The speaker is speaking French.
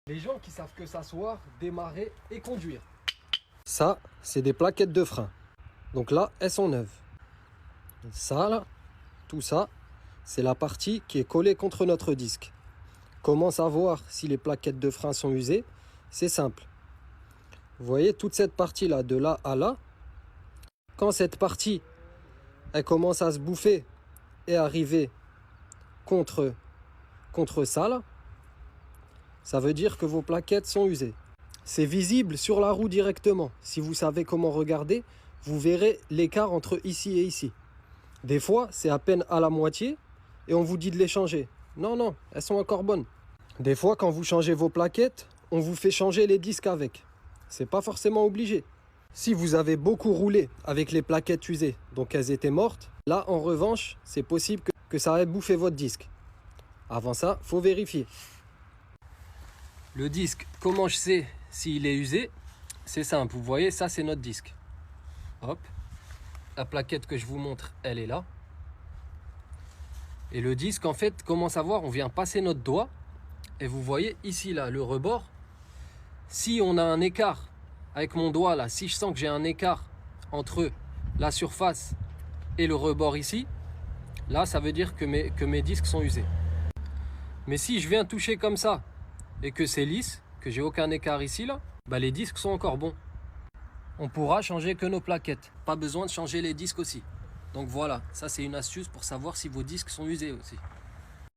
Les gens qui savent que s'asseoir, démarrer et conduire. Ça, c'est des plaquettes de frein. Donc là, elles sont neuves. Ça, là, tout ça, c'est la partie qui est collée contre notre disque. Comment savoir si les plaquettes de frein sont usées? C'est simple. Vous voyez toute cette partie-là, de là à là. Quand cette partie, elle commence à se bouffer et arriver contre ça, là, ça veut dire que vos plaquettes sont usées. C'est visible sur la roue directement. Si vous savez comment regarder, vous verrez l'écart entre ici et ici. Des fois, c'est à peine à la moitié et on vous dit de les changer. Non, non, elles sont encore bonnes. Des fois, quand vous changez vos plaquettes, on vous fait changer les disques avec. C'est pas forcément obligé. Si vous avez beaucoup roulé avec les plaquettes usées, donc elles étaient mortes, là, en revanche, c'est possible que ça ait bouffé votre disque. Avant ça, faut vérifier. Le disque, comment je sais s'il est usé? C'est simple, vous voyez, ça c'est notre disque. Hop, la plaquette que je vous montre, elle est là. Et le disque, en fait, comment savoir? On vient passer notre doigt et vous voyez ici, là, le rebord. Si on a un écart avec mon doigt, là, si je sens que j'ai un écart entre la surface et le rebord ici, là, ça veut dire que mes disques sont usés. Mais si je viens toucher comme ça et que c'est lisse, que j'ai aucun écart ici, là, bah les disques sont encore bons. On pourra changer que nos plaquettes. Pas besoin de changer les disques aussi. Donc voilà, ça c'est une astuce pour savoir si vos disques sont usés aussi.